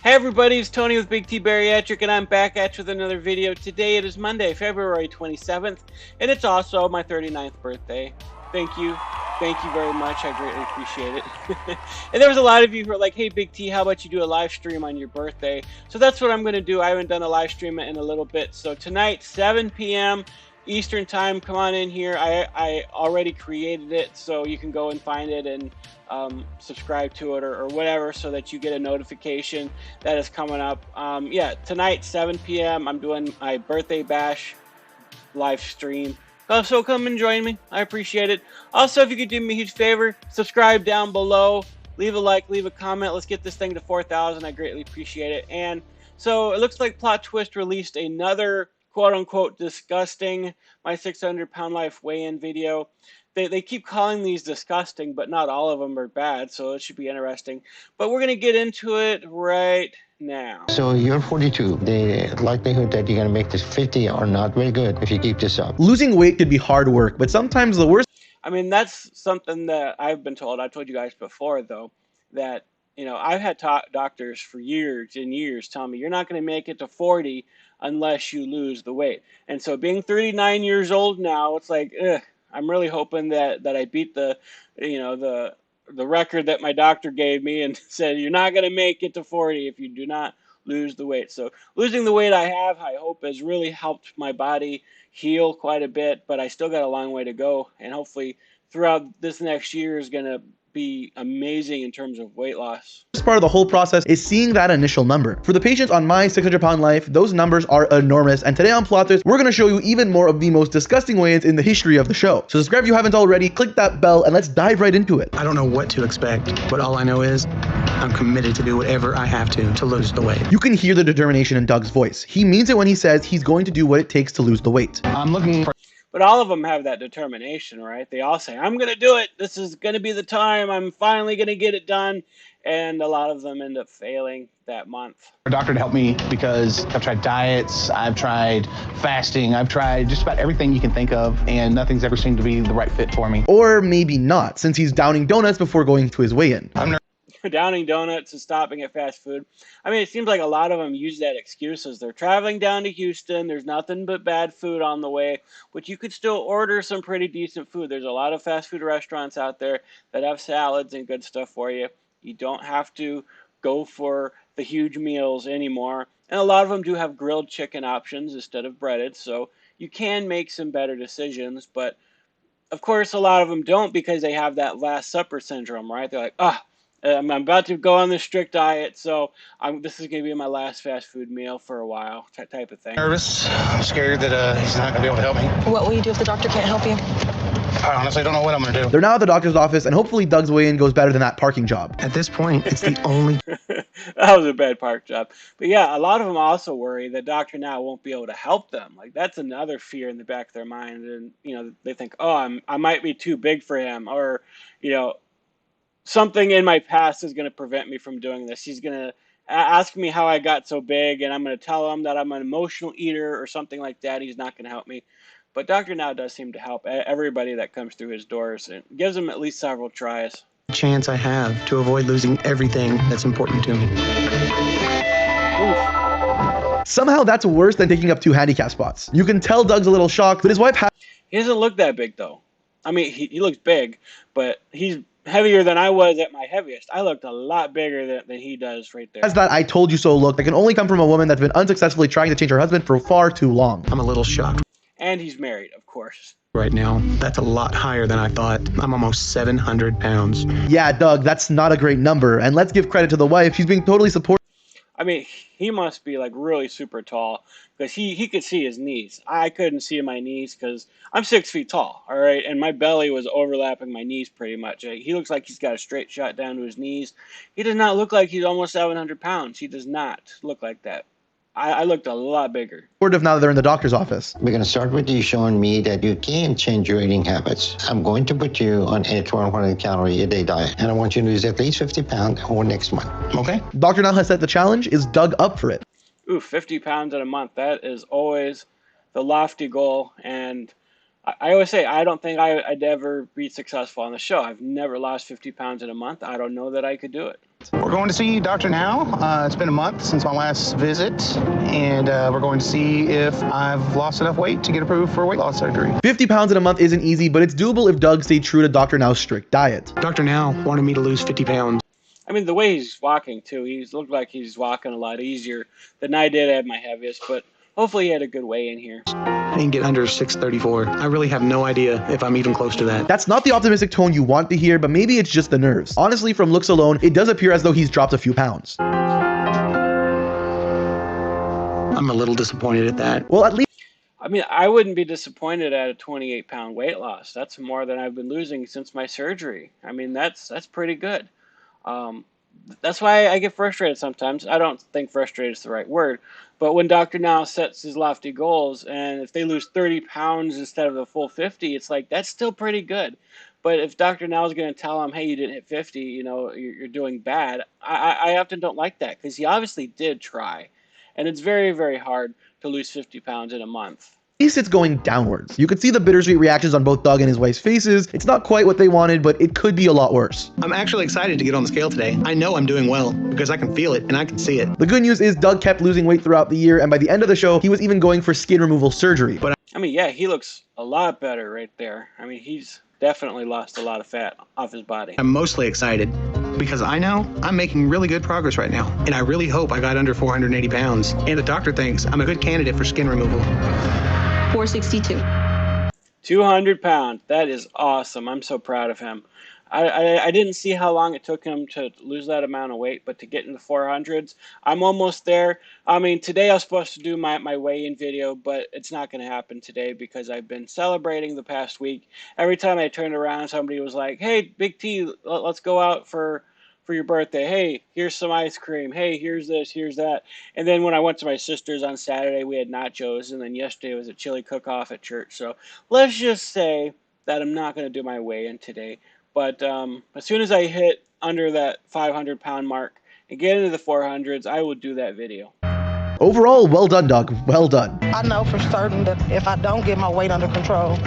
Hey everybody, it's Tony with Big T Bariatric, and I'm back at you with another video. Today it is Monday, February 27th, and it's also my 39th birthday. Thank you. Thank you very much. I greatly appreciate it. And there was a lot of you who were like, hey Big T, how about you do a live stream on your birthday? So that's what I'm going to do. I haven't done a live stream in a little bit. So tonight, 7 p.m. Eastern time, come on in here. I already created it, so you can go and find it and subscribe to it or whatever, so that you get a notification that is coming up. Yeah, tonight, 7 p.m. I'm doing my birthday bash live stream. So come and join me. I appreciate it. Also, if you could do me a huge favor, subscribe down below. Leave a like, leave a comment. Let's get this thing to 4,000. I greatly appreciate it. And so it looks like Plot Twist released another quote-unquote disgusting My 600-Pound Life weigh-in video. They keep calling these disgusting, but not all of them are bad, so it should be interesting. But we're going to get into it right now. So you're 42. The likelihood that you're going to make this 50 are not very good if you keep this up. Losing weight could be hard work, but sometimes the worst. I mean, that's something that I've been told. I've told you guys before, though, that, you know, I've had doctors for years and years tell me you're not going to make it to 40 unless you lose the weight. And so being 39 years old now, it's like, I'm really hoping that I beat the record that my doctor gave me and said you're not going to make it to 40 if you do not lose the weight. So losing the weight I hope has really helped my body heal quite a bit, but I still got a long way to go, and hopefully throughout this next year is going to be amazing in terms of weight loss. Part of the whole process is seeing that initial number. For the patients on My 600-Pound Life, those numbers are enormous, and today on Plot Twist, we're going to show you even more of the most disgusting weigh-ins in the history of the show. So subscribe if you haven't already, click that bell, and let's dive right into it. I don't know what to expect, but all I know is I'm committed to do whatever I have to lose the weight. You can hear the determination in Doug's voice. He means it when he says he's going to do what it takes to lose the weight. I'm looking for... But all of them have that determination, right? They all say, I'm going to do it. This is going to be the time. I'm finally going to get it done. And a lot of them end up failing that month. A doctor to help me because I've tried diets, I've tried fasting, I've tried just about everything you can think of, and nothing's ever seemed to be the right fit for me. Or maybe not, since he's downing donuts before going to his weigh-in. Downing donuts and stopping at fast food. I mean, it seems like a lot of them use that excuse as they're traveling down to Houston. There's nothing but bad food on the way, but you could still order some pretty decent food. There's a lot of fast food restaurants out there that have salads and good stuff for you. You don't have to go for the huge meals anymore. And a lot of them do have grilled chicken options instead of breaded, so you can make some better decisions. But of course, a lot of them don't, because they have that Last Supper syndrome, right? They're like, I'm about to go on this strict diet, so this is going to be my last fast food meal for a while, type of thing. Nervous, I'm scared that he's not going to be able to help me. What will you do if the doctor can't help you? I honestly don't know what I'm going to do. They're now at the doctor's office, and hopefully Doug's weigh-in goes better than that parking job. At this point, it's the only... That was a bad park job. But yeah, a lot of them also worry that Dr. Now won't be able to help them. Like, that's another fear in the back of their mind. And, you know, they think, I might be too big for him, or, you know, something in my past is going to prevent me from doing this. He's going to ask me how I got so big, and I'm going to tell him that I'm an emotional eater or something like that. He's not going to help me. But Dr. Now does seem to help everybody that comes through his doors, and gives them at least several tries. chance I have to avoid losing everything that's important to me. Oof. Somehow that's worse than taking up 2 handicap spots. You can tell Doug's a little shocked, but his wife has... He doesn't look that big, though. I mean, he looks big, but he's heavier than I was at my heaviest. I looked a lot bigger than he does right there. Has that I told you so look that can only come from a woman that's been unsuccessfully trying to change her husband for far too long. I'm a little shocked. And he's married, of course. Right now, that's a lot higher than I thought. I'm almost 700 pounds. Yeah, Doug, that's not a great number. And let's give credit to the wife. She's being totally supportive. I mean, he must be like really super tall, because he could see his knees. I couldn't see my knees because I'm 6 feet tall, all right? And my belly was overlapping my knees pretty much. He looks like he's got a straight shot down to his knees. He does not look like he's almost 700 pounds. He does not look like that. I looked a lot bigger. Supportive now that they're in the doctor's office. We're going to start with you showing me that you can change your eating habits. I'm going to put you on a 1,200 calorie a day diet, and I want you to lose at least 50 pounds or next month. Okay? Dr. Now has set the challenge. Is Doug up for it? Ooh, 50 pounds in a month. That is always the lofty goal. And I always say, I don't think I'd ever be successful on the show. I've never lost 50 pounds in a month. I don't know that I could do it. We're going to see Dr. Now. It's been a month since my last visit, and we're going to see if I've lost enough weight to get approved for weight loss surgery. 50 pounds in a month isn't easy, but it's doable if Doug stayed true to Dr. Now's strict diet. Dr. Now wanted me to lose 50 pounds. I mean, the way he's walking, too, he's looked like he's walking a lot easier than I did at my heaviest, but hopefully he had a good weigh in here. I can get under 634. I really have no idea if I'm even close to that. That's not the optimistic tone you want to hear, but maybe it's just the nerves. Honestly, from looks alone, it does appear as though he's dropped a few pounds. I'm a little disappointed at that. Well, at least I mean, I wouldn't be disappointed at a 28-pound weight loss. That's more than I've been losing since my surgery. I mean, that's pretty good. That's why I get frustrated sometimes. I don't think frustrated is the right word, but when Dr. Now sets his lofty goals, and if they lose 30 pounds instead of the full 50, it's like, that's still pretty good. But if Dr. Now is going to tell him, hey, you didn't hit 50, you know, you're doing bad, I often don't like that, because he obviously did try. And it's very, very hard to lose 50 pounds in a month. it's going downwards. You could see the bittersweet reactions on both Doug and his wife's faces. It's not quite what they wanted, but it could be a lot worse. I'm actually excited to get on the scale today. I know I'm doing well because I can feel it and I can see it. The good news is Doug kept losing weight throughout the year, and by the end of the show, he was even going for skin removal surgery. But I mean, yeah, he looks a lot better right there. I mean, he's definitely lost a lot of fat off his body. I'm mostly excited because I know I'm making really good progress right now, and I really hope I got under 480 pounds. And the doctor thinks I'm a good candidate for skin removal. 462. 200 pounds. That is awesome. I'm so proud of him. I didn't see how long it took him to lose that amount of weight, but to get in the 400s, I'm almost there. I mean, today I was supposed to do my weigh-in video, but it's not going to happen today because I've been celebrating the past week. Every time I turned around, somebody was like, hey, Big T, let's go out for your birthday. Hey, here's some ice cream. Hey, here's this, here's that. And then when I went to my sister's on Saturday, we had nachos, and then yesterday was a chili cook-off at church. So let's just say that I'm not going to do my weigh-in today. But as soon as I hit under that 500-pound mark and get into the 400s, I will do that video. Overall, well done, Doug. Well done. I know for certain that if I don't get my weight under control,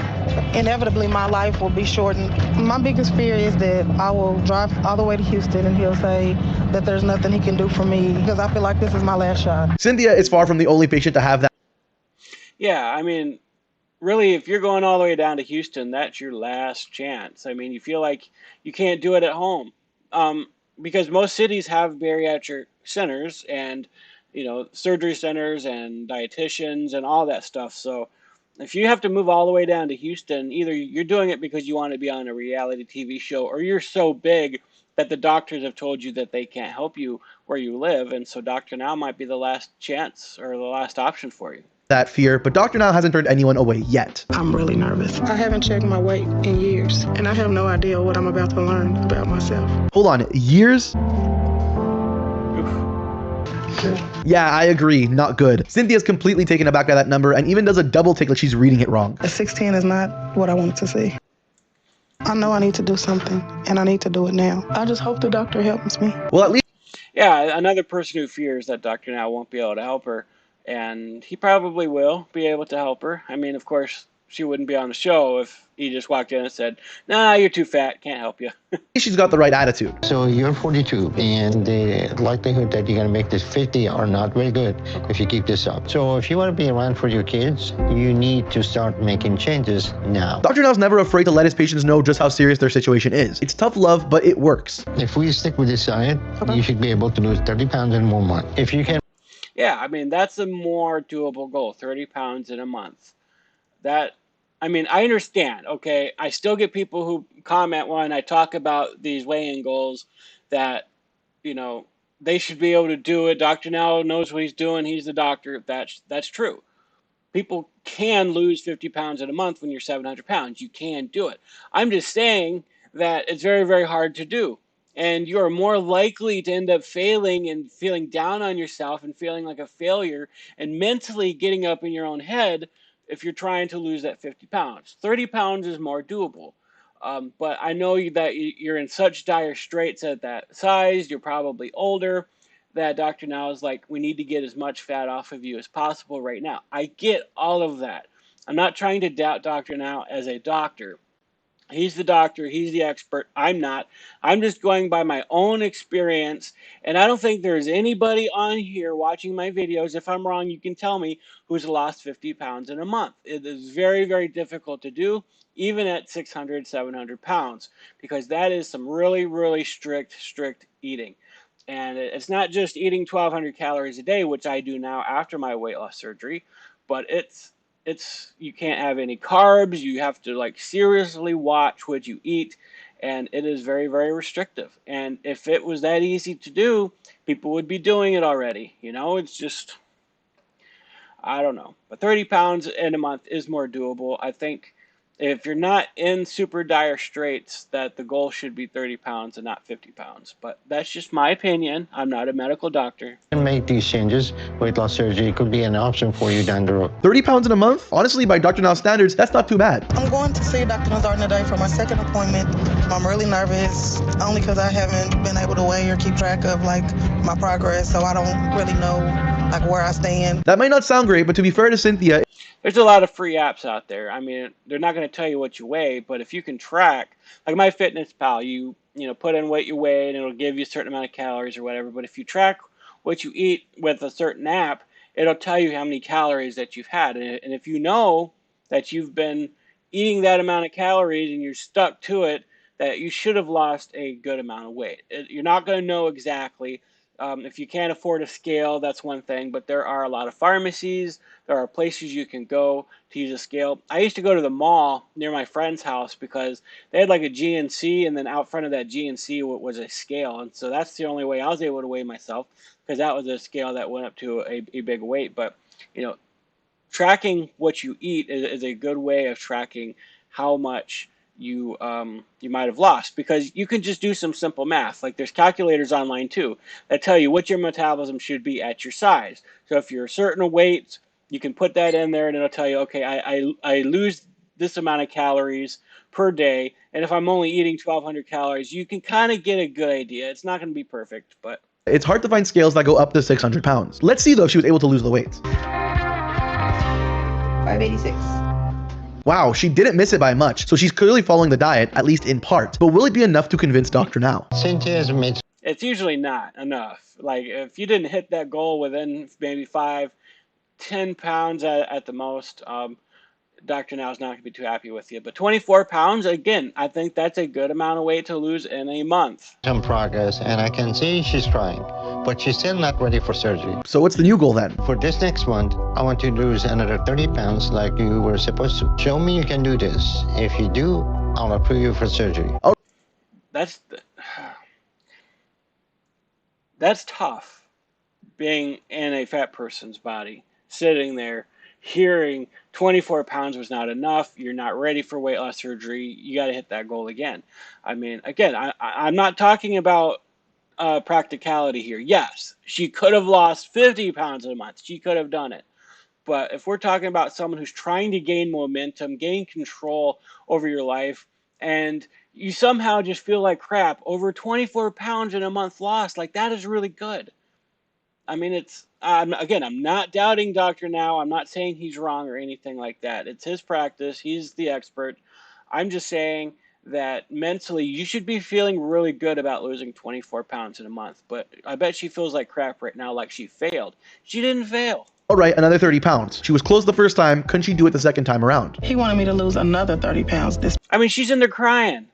inevitably my life will be shortened. My biggest fear is that I will drive all the way to Houston and he'll say that there's nothing he can do for me because I feel like this is my last shot. Cynthia is far from the only patient to have that. Yeah, I mean, really, if you're going all the way down to Houston, that's your last chance. I mean, you feel like you can't do it at home because most cities have bariatric centers and, you know, surgery centers and dietitians and all that stuff. So if you have to move all the way down to Houston, either you're doing it because you want to be on a reality TV show or you're so big that the doctors have told you that they can't help you where you live. And so Dr. Now might be the last chance or the last option for you. That fear, but Dr. Now hasn't turned anyone away yet. I'm really nervous. I haven't checked my weight in years, and I have no idea what I'm about to learn about myself. Hold on, years? Yeah, I agree, not good. Cynthia's completely taken aback by that number and even does a double take like she's reading it wrong. A 16 is not what I wanted to see. I know I need to do something, and I need to do it now. I just hope the doctor helps me. Well, at least Yeah, another person who fears that Dr. Now won't be able to help her, and he probably will be able to help her. I mean, of course, she wouldn't be on the show if he just walked in and said, nah, you're too fat, can't help you. she's got the right attitude. So you're 42, and the likelihood that you're going to make this 50 are not very good if you keep this up. So if you want to be around for your kids, you need to start making changes now. Dr. Now's never afraid to let his patients know just how serious their situation is. It's tough love, but it works. If we stick with this diet, you should be able to lose 30 pounds in 1 month. If you can. Yeah, I mean, that's a more doable goal, 30 pounds in a month. I mean, I understand, okay? I still get people who comment when I talk about these weigh-in goals that, you know, they should be able to do it. Dr. Now knows what he's doing. He's the doctor. That's true. People can lose 50 pounds in a month when you're 700 pounds. You can do it. I'm just saying that it's very, very hard to do. And you are more likely to end up failing and feeling down on yourself and feeling like a failure and mentally getting up in your own head if you're trying to lose that 50 pounds. 30 pounds is more doable. But I know that you're in such dire straits at that size. You're probably older. That Dr. Now is like, we need to get as much fat off of you as possible right now. I get all of that. I'm not trying to doubt Dr. Now as a doctor. He's the doctor. He's the expert. I'm not. I'm just going by my own experience. And I don't think there's anybody on here watching my videos. If I'm wrong, you can tell me, who's lost 50 pounds in a month. It is very, very difficult to do, even at 600, 700 pounds, because that is some really, really strict eating. And it's not just eating 1,200 calories a day, which I do now after my weight loss surgery, but it's you can't have any carbs. You have to like seriously watch what you eat, and it is very, very restrictive. And if it was that easy to do, people would be doing it already. It's just, I don't know. But 30 pounds in a month is more doable. I think if you're not in super dire straits, that the goal should be 30 pounds and not 50 pounds. But that's just my opinion. I'm not a medical doctor. And make these changes, weight loss surgery could be an option for you down the road. 30 pounds in a month? Honestly, by Dr. Now standards, that's not too bad. I'm going to see Dr. Nazar today for my second appointment. I'm really nervous, only because I haven't been able to weigh or keep track of like my progress, so I don't really know like where I stand. That might not sound great, but to be fair to Cynthia, There's a lot of free apps out there. I mean, they're not going to tell you what you weigh, but if you can track, like MyFitnessPal, you put in what you weigh and it'll give you a certain amount of calories or whatever. But if you track what you eat with a certain app, it'll tell you how many calories that you've had. And if you know that you've been eating that amount of calories and you're stuck to it, that you should have lost a good amount of weight. You're not going to know exactly. If you can't afford a scale, that's one thing, but there are a lot of pharmacies. There are places you can go to use a scale. I used to go to the mall near my friend's house because they had like a GNC, and then out front of that GNC was a scale. And so that's the only way I was able to weigh myself, because that was a scale that went up to a big weight. But, tracking what you eat is a good way of tracking how much you might have lost, because you can just do some simple math. Like there's calculators online too that tell you what your metabolism should be at your size. So if you're a certain weight, you can put that in there and it'll tell you, okay, I lose this amount of calories per day, and if I'm only eating 1,200 calories, you can kind of get a good idea. It's not going to be perfect, but it's hard to find scales that go up to 600 pounds. Let's see though if she was able to lose the weight. 586. Wow, she didn't miss it by much, so she's clearly following the diet, at least in part. But will it be enough to convince Dr. Now? Cynthia has made it's usually not enough. Like if you didn't hit that goal within maybe 5-10 pounds at the most, Dr. Now is not going to be too happy with you. But 24 pounds, again, I think that's a good amount of weight to lose in a month. some progress, and I can see she's trying, but she's still not ready for surgery. So what's the new goal then? For this next month, I want you to lose another 30 pounds like you were supposed to. Show me you can do this. If you do, I'll approve you for surgery. That's tough, being in a fat person's body, sitting there, hearing 24 pounds was not enough, you're not ready for weight loss surgery, you got to hit that goal again. I mean, again, I'm not talking about practicality here. Yes, she could have lost 50 pounds in a month. She could have done it. But if we're talking about someone who's trying to gain momentum, gain control over your life, and you somehow just feel like crap, over 24 pounds in a month lost, like that is really good. I mean, I'm not doubting Dr. Now. I'm not saying he's wrong or anything like that. It's his practice. He's the expert. I'm just saying that mentally you should be feeling really good about losing 24 pounds in a month. But I bet she feels like crap right now, like she failed. She didn't fail. All right, another 30 pounds. She was close the first time. Couldn't she do it the second time around? He wanted me to lose another 30 pounds this I mean, she's in there crying.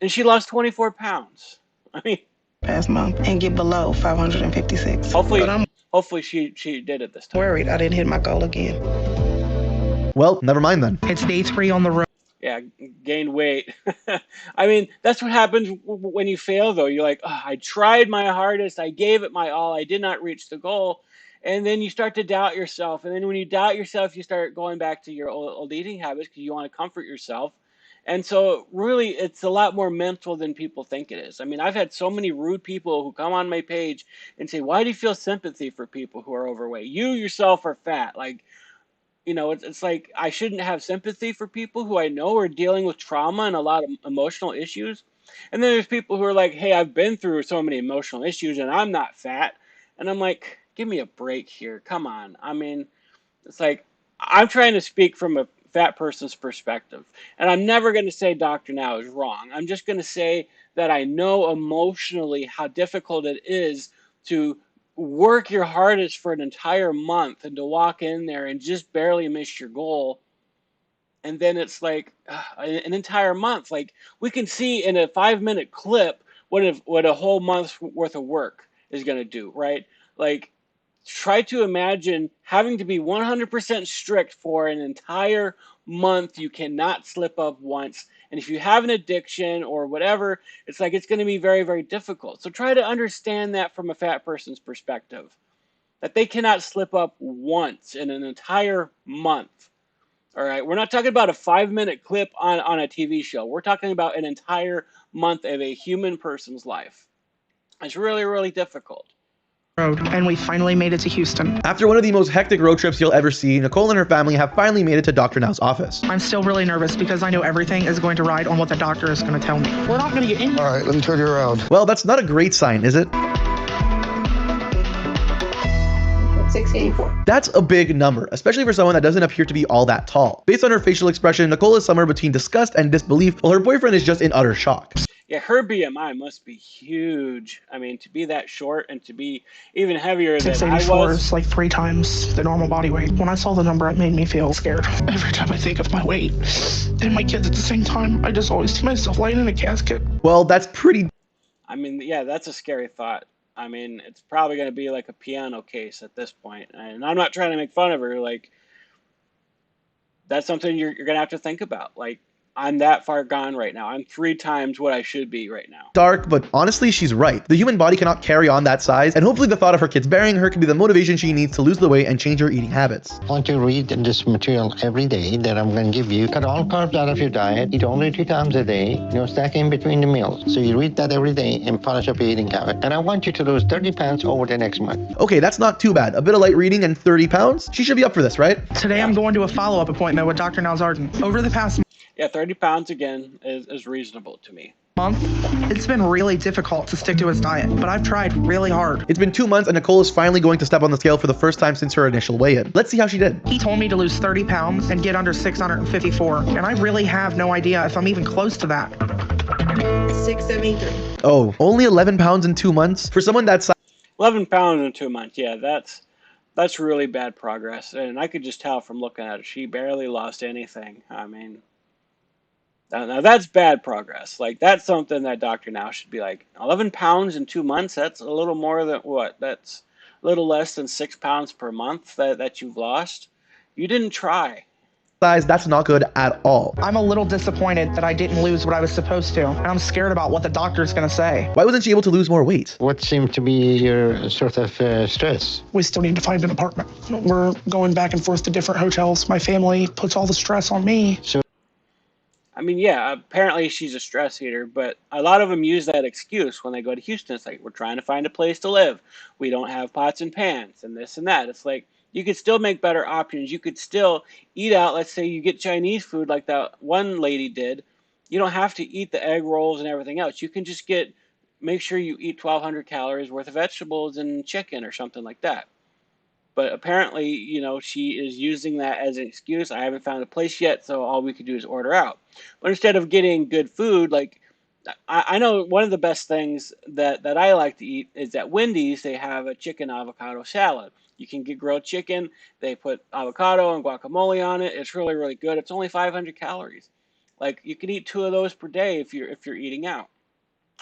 And she lost 24 pounds. I mean, past month and get below 556. hopefully, But I'm hopefully she did it this time. worried I didn't hit my goal again. Well, never mind then. It's day 3 on the road. Yeah, gained weight. I mean, that's what happens when you fail, though. You're like, oh, I tried my hardest. I gave it my all. I did not reach the goal. And then you start to doubt yourself. And then when you doubt yourself, you start going back to your old eating habits because you want to comfort yourself. And so really, it's a lot more mental than people think it is. I mean, I've had so many rude people who come on my page and say, why do you feel sympathy for people who are overweight? You yourself are fat. Like, it's like I shouldn't have sympathy for people who I know are dealing with trauma and a lot of emotional issues. And then there's people who are like, hey, I've been through so many emotional issues and I'm not fat. And I'm like, give me a break here. Come on. I mean, it's like I'm trying to speak from fat person's perspective. And I'm never going to say Dr. Now is wrong. I'm just going to say that I know emotionally how difficult it is to work your hardest for an entire month and to walk in there and just barely miss your goal. And then it's like an entire month. Like, we can see in a 5-minute clip what a whole month's worth of work is going to do, right? Like, try to imagine having to be 100% strict for an entire month. You cannot slip up once. And if you have an addiction or whatever, it's like it's going to be very, very difficult. So try to understand that from a fat person's perspective, that they cannot slip up once in an entire month. All right, we're not talking about a 5-minute clip on a TV show. We're talking about an entire month of a human person's life. It's really, really difficult. And we finally made it to Houston. After one of the most hectic road trips you'll ever see, Nicole and her family have finally made it to Dr. Now's office. I'm still really nervous because I know everything is going to ride on what the doctor is going to tell me. We're not going to get in here. All right, let me turn you around. Well, that's not a great sign, is it? 684. That's a big number, especially for someone that doesn't appear to be all that tall. Based on her facial expression, Nicole is somewhere between disgust and disbelief, while her boyfriend is just in utter shock. Yeah, her BMI must be huge. I mean, to be that short and to be even heavier than I 684 was. is like 3 times the normal body weight. When I saw the number, it made me feel scared. Every time I think of my weight and my kids at the same time, I just always see myself laying in a casket. Well, that's pretty... I mean, yeah, that's a scary thought. I mean, it's probably going to be like a piano case at this point. And I'm not trying to make fun of her. Like, that's something you're going to have to think about. Like, I'm that far gone right now. I'm 3 times what I should be right now. dark, but honestly, she's right. The human body cannot carry on that size, and hopefully the thought of her kids burying her can be the motivation she needs to lose the weight and change her eating habits. I want you to read this material every day that I'm going to give you. Cut all carbs out of your diet. Eat only 2 times a day. No stacking between the meals. So you read that every day and polish up your eating habit. And I want you to lose 30 pounds over the next month. Okay, that's not too bad. A bit of light reading and 30 pounds? She should be up for this, right? Today I'm going to a follow-up appointment with Dr. Nowzarden. Over the past Yeah, 30 pounds again is reasonable to me. month, it's been really difficult to stick to his diet, but I've tried really hard. It's been 2 months and Nicole is finally going to step on the scale for the first time since her initial weigh-in. Let's see how she did. He told me to lose 30 pounds and get under 654, and I really have no idea if I'm even close to that. 673. Oh, only 11 pounds in 2 months? For someone that size... 11 pounds in 2 months, yeah, that's really bad progress. And I could just tell from looking at it, she barely lost anything. I mean, now that's bad progress. Like, that's something that Dr. Now should be like, 11 pounds in 2 months? That's a little more than what? That's a little less than 6 pounds per month that you've lost. You didn't try. That's not good at all. I'm a little disappointed that I didn't lose what I was supposed to, and I'm scared about what the doctor's gonna say. Why wasn't she able to lose more weight? What seemed to be your sort of stress? We still need to find an apartment. We're going back and forth to different hotels. My family puts all the stress on me. So I mean, yeah, apparently she's a stress eater, but a lot of them use that excuse when they go to Houston. It's like, we're trying to find a place to live. We don't have pots and pans and this and that. It's like, you could still make better options. You could still eat out. Let's say you get Chinese food like that one lady did. You don't have to eat the egg rolls and everything else. You can just make sure you eat 1,200 calories worth of vegetables and chicken or something like that. But apparently, you know, she is using that as an excuse. I haven't found a place yet, so all we could do is order out. But instead of getting good food, like, I know one of the best things that I like to eat is at Wendy's. They have a chicken avocado salad. You can get grilled chicken. They put avocado and guacamole on it. It's really, really good. It's only 500 calories. Like, you can eat 2 of those per day if you're eating out.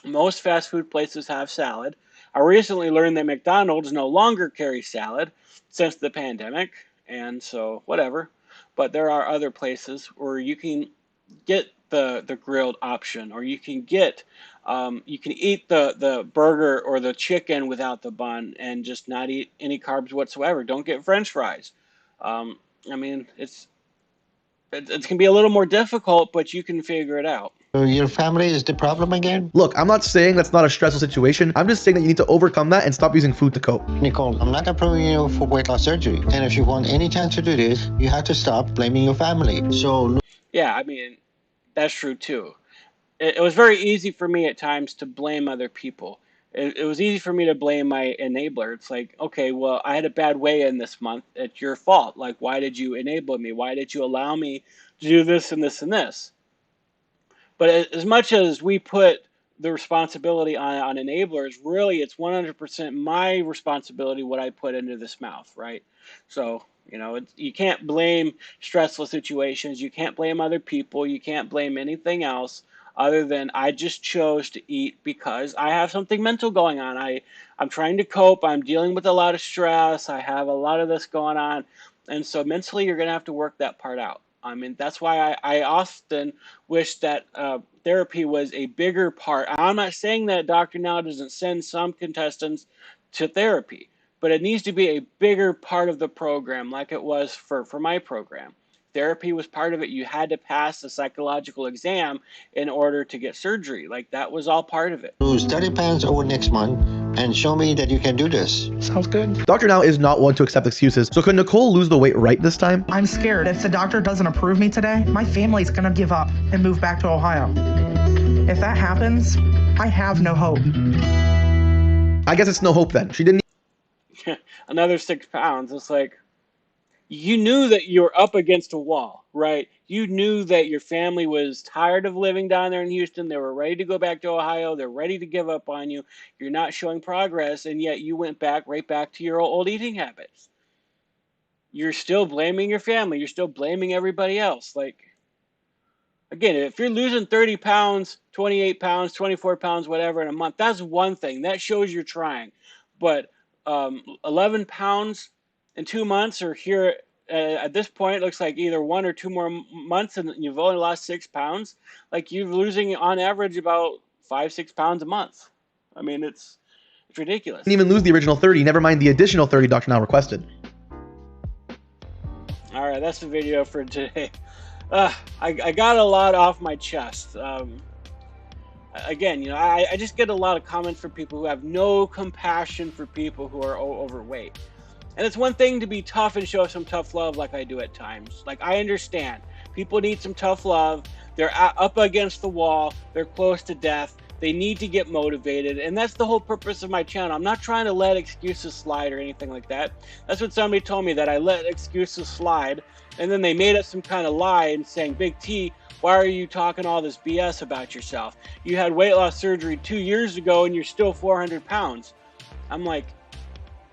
Most fast food places have salad. I recently learned that McDonald's no longer carries salad since the pandemic, and so whatever. But there are other places where you can get the grilled option, or you can get you can eat the burger or the chicken without the bun and just not eat any carbs whatsoever. Don't get French fries. I mean, it's can be a little more difficult, but you can figure it out. So your family is the problem again? Look, I'm not saying that's not a stressful situation. I'm just saying that you need to overcome that and stop using food to cope. Nicole, I'm not approving you for weight loss surgery. And if you want any chance to do this, you have to stop blaming your family. So yeah, I mean, that's true too. It was very easy for me at times to blame other people. it was easy for me to blame my enabler. It's like, okay, well, I had a bad weigh-in this month. It's your fault. Like, why did you enable me? Why did you allow me to do this and this and this? But as much as we put the responsibility on enablers, really it's 100% my responsibility what I put into this mouth, right? So, you know, you can't blame stressful situations. You can't blame other people. You can't blame anything else other than I just chose to eat because I have something mental going on. I'm trying to cope. I'm dealing with a lot of stress. I have a lot of this going on. And so mentally, you're going to have to work that part out. I mean, that's why I often wish that therapy was a bigger part. I'm not saying that Dr. Now doesn't send some contestants to therapy, but it needs to be a bigger part of the program like it was for my program. Therapy was part of it. You had to pass the psychological exam in order to get surgery. Like, that was all part of it. Lose 30 pounds over next month and show me that you can do this. Sounds good. Dr. Now is not one to accept excuses. So could Nicole lose the weight right this time? I'm scared. If the doctor doesn't approve me today, my family's gonna give up and move back to Ohio. If that happens, I have no hope. I guess it's no hope then. She didn't Another 6 pounds. It's like, you knew that you were up against a wall, right? You knew that your family was tired of living down there in Houston. They were ready to go back to Ohio. They're ready to give up on you. You're not showing progress, and yet you went right back to your old eating habits. You're still blaming your family. You're still blaming everybody else. Like, again, if you're losing 30 pounds, 28 pounds, 24 pounds, whatever in a month, that's one thing. That shows you're trying. But 11 pounds in 2 months, or here at this point, it looks like either 1 or 2 more months and you've only lost 6 pounds. Like, you're losing on average about 5-6 pounds a month. I mean, it's ridiculous. even lose the original 30, never mind the additional 30 Dr. Now requested. All right, that's the video for today. I got a lot off my chest. Again, you know, I just get a lot of comments from people who have no compassion for people who are overweight. And it's one thing to be tough and show some tough love like I do at times. Like, I understand. People need some tough love. They're up against the wall. They're close to death. They need to get motivated. And that's the whole purpose of my channel. I'm not trying to let excuses slide or anything like that. That's what somebody told me, that I let excuses slide. And then they made up some kind of lie and saying, Big T, why are you talking all this BS about yourself? You had weight loss surgery 2 years ago and you're still 400 pounds. I'm like,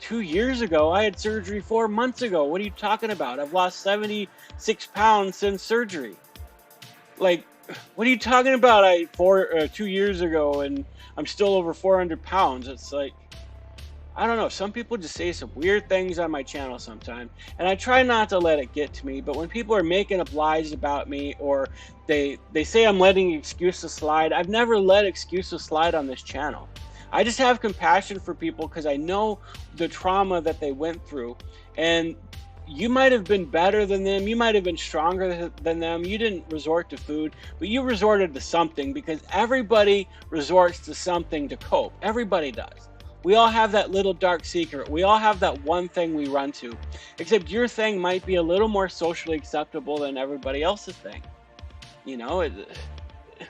2 years ago? I had surgery 4 months ago. What are you talking about? I've lost 76 pounds since surgery. Like, what are you talking about? 2 years ago and I'm still over 400 pounds. It's like, I don't know. Some people just say some weird things on my channel sometimes, and I try not to let it get to me. But when people are making up lies about me, or they say I'm letting excuses slide, I've never let excuses slide on this channel. I just have compassion for people because I know the trauma that they went through. And you might have been better than them. You might have been stronger than them. You didn't resort to food, but you resorted to something, because everybody resorts to something to cope. Everybody does. We all have that little dark secret. We all have that one thing we run to, except your thing might be a little more socially acceptable than everybody else's thing. You know,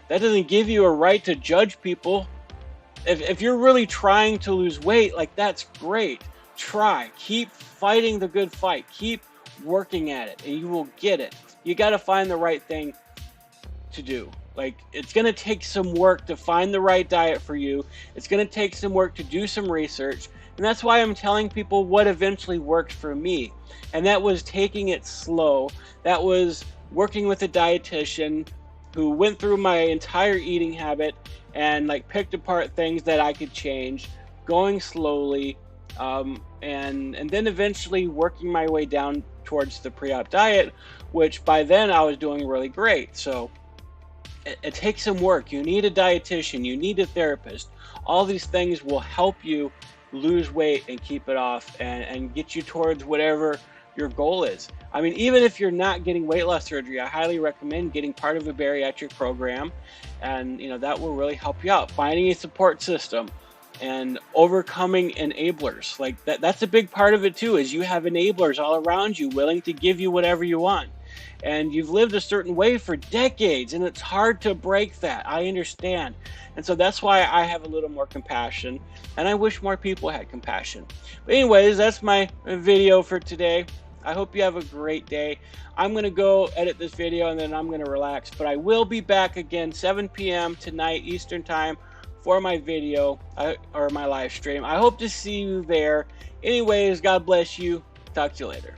that doesn't give you a right to judge people. If you're really trying to lose weight, like, that's great. Try. Keep fighting the good fight. Keep working at it, and you will get it. You got to find the right thing to do. Like, it's going to take some work to find the right diet for you. It's going to take some work to do some research. And that's why I'm telling people what eventually worked for me. And that was taking it slow. That was working with a dietitian who went through my entire eating habit and, like, picked apart things that I could change, going slowly, and then eventually working my way down towards the pre-op diet, which by then I was doing really great. So it takes some work. You need a dietitian, you need a therapist. All these things will help you lose weight and keep it off, and get you towards whatever your goal is. I mean, even if you're not getting weight loss surgery, I highly recommend getting part of a bariatric program, and you know, that will really help you out. Finding a support system and overcoming enablers. Like, that's a big part of it too, is you have enablers all around you willing to give you whatever you want. and you've lived a certain way for decades, and it's hard to break that. I understand. And so that's why I have a little more compassion, and I wish more people had compassion. But anyways, that's my video for today. I hope you have a great day. I'm going to go edit this video and then I'm going to relax, but I will be back again 7 p.m. tonight Eastern time for my video or my live stream. I hope to see you there. Anyways, God bless you. Talk to you later.